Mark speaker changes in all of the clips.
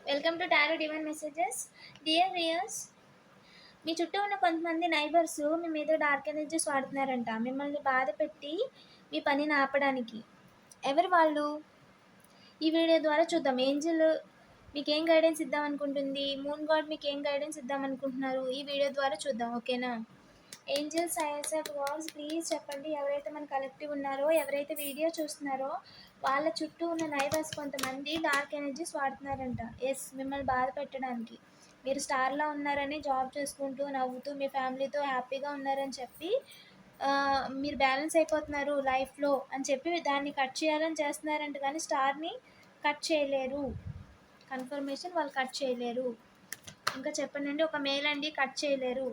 Speaker 1: Welcome to tarot divine messages. Dear readers, మీ చుట్టూ ఉన్న కొంతమంది నైబర్స్ మీ మీద డార్క్ ఎనర్జీస్ వాడుతున్నారంట, మిమ్మల్ని బాధ పెట్టి మీ పనిని ఆపడానికి. ఎవరు వాళ్ళు? ఈ వీడియో ద్వారా చూద్దాం. ఏంజిల్ మీకు ఏం గైడెన్స్ ఇద్దాం అనుకుంటుంది, మూన్ గాడ్ మీకు ఏం గైడెన్స్ ఇద్దాం అనుకుంటున్నారు, ఈ వీడియో ద్వారా చూద్దాం. ఓకేనా? ఏంజిల్స్, ఐఎస్ఎఫ్ గాడ్స్, ప్లీజ్ చెప్పండి. ఎవరైతే మన కలెక్టివ్ ఉన్నారో, ఎవరైతే వీడియో చూస్తున్నారో వాళ్ళ చుట్టూ ఉన్న నైబర్స్ కొంతమంది డార్క్ ఎనర్జీస్ వాడుతున్నారంట. ఎస్, మిమ్మల్ని బాధ పెట్టడానికి. మీరు స్టార్లో ఉన్నారని, జాబ్ చేసుకుంటూ నవ్వుతూ మీ ఫ్యామిలీతో హ్యాపీగా ఉన్నారని చెప్పి మీరు బ్యాలెన్స్ అయిపోతున్నారు లైఫ్లో అని చెప్పి దాన్ని కట్ చేయాలని చేస్తున్నారంట. కానీ స్టార్ని కట్ చేయలేరు. కన్ఫర్మేషన్, వాళ్ళు కట్ చేయలేరు. ఇంకా చెప్పండి. ఒక మెయిల్ అండి, కట్ చేయలేరు.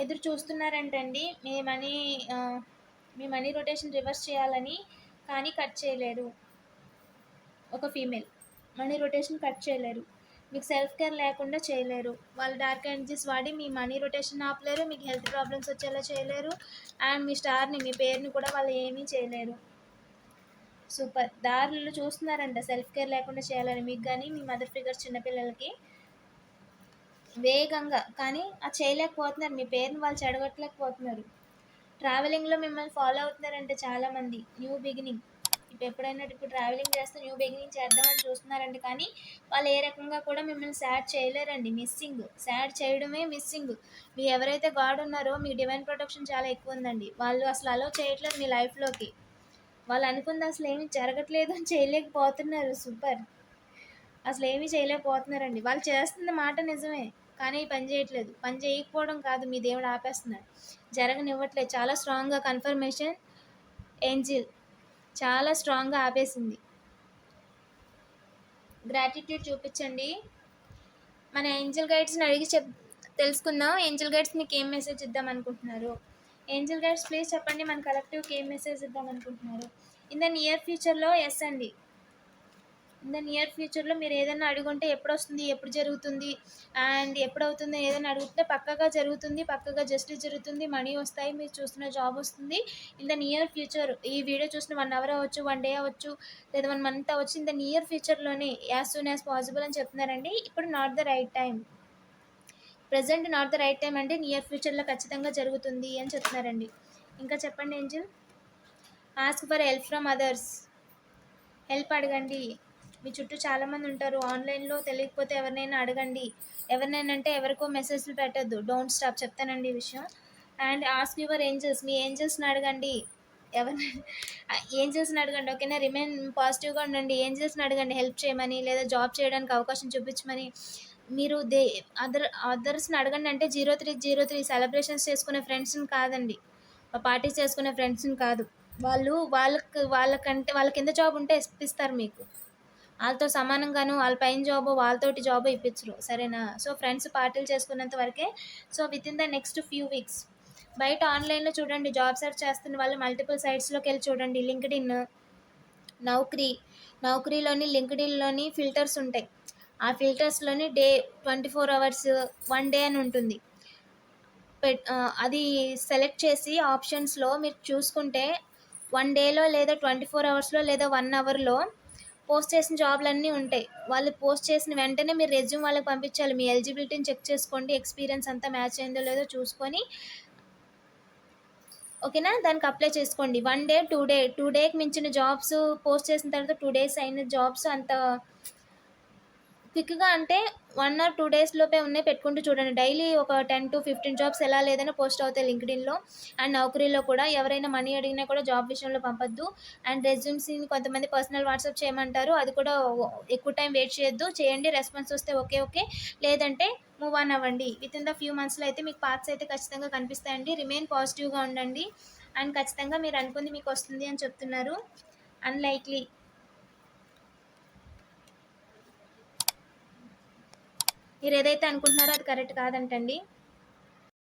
Speaker 1: ఎదురు చూస్తున్నారంటండి మీ మనీ రొటేషన్ రివర్స్ చేయాలని, కానీ కట్ చేయలేరు. ఒక ఫీమేల్ మనీ రొటేషన్ కట్ చేయలేరు. మీకు సెల్ఫ్ కేర్ లేకుండా చేయలేరు. వాళ్ళు డార్క్ ఎనర్జీస్ వాడి మీ మనీ రొటేషన్ ఆపలేరు, మీకు హెల్త్ ప్రాబ్లమ్స్ వచ్చేలా చేయలేరు, అండ్ మీ స్టార్ని, మీ పేరుని కూడా వాళ్ళు ఏమీ చేయలేరు. సూపర్. దారులు చూస్తున్నారంట సెల్ఫ్ కేర్ లేకుండా చేయాలని మీకు కానీ మీ మదర్ ఫిగర్స్ చిన్నపిల్లలకి వేగంగా, కానీ అది చేయలేకపోతున్నారు. మీ పేరుని వాళ్ళు చెడగొట్టలేకపోతున్నారు. ట్రావెలింగ్లో మిమ్మల్ని ఫాలో అవుతున్నారంటే చాలామంది. న్యూ బిగినింగ్, ఇప్పుడు ట్రావెలింగ్ చేస్తే న్యూ బిగినింగ్ చేద్దామని చూస్తున్నారండి. కానీ వాళ్ళు ఏ రకంగా కూడా మిమ్మల్ని సాడ్ చేయలేరండి. మిస్సింగ్, సాడ్ చేయడమే మిస్సింగ్. మీ ఎవరైతే గాడ్ ఉన్నారో మీ డివైన్ ప్రొటెక్షన్ చాలా ఎక్కువ ఉందండి. వాళ్ళు అసలు అలో చేయట్లేదు మీ లైఫ్లోకి. వాళ్ళు అనుకుంది అసలు ఏమి జరగట్లేదు అని చేయలేకపోతున్నారు. సూపర్. అసలు ఏమీ చేయలేకపోతున్నారండి. వాళ్ళు చేస్తున్న మాట నిజమే, కానీ పని చేయట్లేదు. పని చేయకపోవడం కాదు, మీ దేవుడు ఆపేస్తున్నాడు, జరగనివ్వట్లేదు. చాలా స్ట్రాంగ్గా కన్ఫర్మేషన్. ఏంజిల్ చాలా స్ట్రాంగ్గా ఆపేసింది. గ్రాటిట్యూడ్ చూపించండి. మన ఏంజిల్ గైడ్స్ని అడిగి తెలుసుకుందాం. ఏంజిల్ గైడ్స్ మీకు ఏం మెసేజ్ ఇద్దాం అనుకుంటున్నారు? ఏంజిల్ గైడ్స్ ప్లీజ్ చెప్పండి, మన కలెక్టివ్కి ఏం మెసేజ్ ఇద్దాం అనుకుంటున్నారు? ఇన్ ద నియర్ ఫ్యూచర్లో ఎస్ అండి. ఇన్ ద నియర్ ఫ్యూచర్లో మీరు ఏదైనా అడుగుంటే ఎప్పుడు వస్తుంది, ఎప్పుడు జరుగుతుంది, అండ్ ఎప్పుడు అవుతుంది ఏదైనా అడుగుతుంటే పక్కగా జరుగుతుంది, పక్కగా జస్టిస్ జరుగుతుంది, మనీ వస్తాయి, మీరు చూస్తున్న జాబ్ వస్తుంది. ఇన్ ద నియర్ ఫ్యూచర్, ఈ వీడియో చూసిన 1 hour అవ్వచ్చు, 1 day అవ్వచ్చు, లేదా 1 month అవ్వచ్చు. ఇన్ ద నియర్ ఫ్యూచర్లోనే యాజ్ సూన్ యాజ్ పాసిబుల్ అని చెప్తున్నారండి. ఇప్పుడు not the right time, present not the right time అంటే నియర్ ఫ్యూచర్లో ఖచ్చితంగా జరుగుతుంది అని చెప్తున్నారండి. ఇంకా చెప్పండి angel. Ask for help from others, help అడగండి. మీ చుట్టూ చాలామంది ఉంటారు. ఆన్లైన్లో తెలియకపోతే ఎవరినైనా అడగండి. ఎవరినైనా అంటే ఎవరికో మెసేజ్లు పెట్టద్దు. డోంట్ స్టాప్, చెప్తానండి ఈ విషయం. అండ్ ఆస్క్ యువర్ ఏంజల్స్, మీ ఏంజల్స్ని అడగండి. ఏంజల్స్ని అడగండి. ఓకేనా? రిమైన్ పాజిటివ్గా ఉండండి. ఏంజల్స్ని అడగండి హెల్ప్ చేయమని, లేదా జాబ్ చేయడానికి అవకాశం చూపించమని. మీరు అదర్స్ని అడగండి. అంటే 0303 సెలబ్రేషన్స్ చేసుకునే ఫ్రెండ్స్ని కాదండి, పార్టీస్ చేసుకునే ఫ్రెండ్స్ని కాదు. వాళ్ళ కింద జాబ్ ఉంటే ఇప్పిస్తారు మీకు. వాళ్ళతో సమానంగాను వాళ్ళ పైన జాబు, వాళ్ళతోటి జాబు ఇప్పించరు. సరేనా? సో ఫ్రెండ్స్ పార్టీలు చేసుకున్నంత వరకే. So with in the next few weeks బయట ఆన్లైన్లో చూడండి, జాబ్ సెర్చ్ చేస్తున్న వాళ్ళు మల్టిపుల్ సైట్స్లోకి వెళ్ళి చూడండి. లింక్డ్ఇన్, నౌకరీలోని లింక్డ్ఇన్లోని ఫిల్టర్స్ ఉంటాయి. ఆ ఫిల్టర్స్లోని డే 24 hours 1 day అని ఉంటుంది. అది సెలెక్ట్ చేసి ఆప్షన్స్లో మీరు చూసుకుంటే 1 dayలో లేదా 24 hoursలో లేదా 1 hourలో పోస్ట్ చేసిన జాబ్లన్నీ ఉంటాయి. వాళ్ళు పోస్ట్ చేసిన వెంటనే మీరు రెజ్యూమ్ వాళ్ళకి పంపించాలి. మీ ఎలిజిబిలిటీని చెక్ చేసుకోండి, ఎక్స్పీరియన్స్ అంతా మ్యాచ్ అయిందో లేదో చూసుకొని, ఓకేనా, దానికి అప్లై చేసుకోండి. 1 day 2 డేకి మించిన జాబ్స్ పోస్ట్ చేసిన తర్వాత 2 days అయిన జాబ్స్ అంత క్విక్గా అంటే 1 or 2 days లోపే ఉన్నాయి పెట్టుకుంటూ చూడండి. డైలీ ఒక 10 to 15 జాబ్స్ ఎలా లేదైనా పోస్ట్ అవుతాయి లింక్డ్ఇన్లో అండ్ నౌకరీలో కూడా. ఎవరైనా మనీ అడిగినా కూడా జాబ్ విషయంలో పంపొద్దు. అండ్ రెజ్యూమ్స్ని కొంతమంది పర్సనల్ వాట్సాప్ చేయమంటారు, అది కూడా ఎక్కువ టైం వెయిట్ చేయొద్దు. చేయండి, రెస్పాన్స్ వస్తే ఓకే, లేదంటే మూవ్ ఆన్ అవ్వండి. విత్ ఇన్ ద ఫ్యూ మంత్స్లో అయితే మీకు పార్ట్స్ అయితే ఖచ్చితంగా కనిపిస్తాయండి. రిమైన్ పాజిటివ్గా ఉండండి అండ్ ఖచ్చితంగా మీరు అనుకుంది మీకు వస్తుంది అని చెప్తున్నారు. అన్లైక్లీ, మీరు ఏదైతే అనుకుంటున్నారో అది కరెక్ట్ కాదంటండి.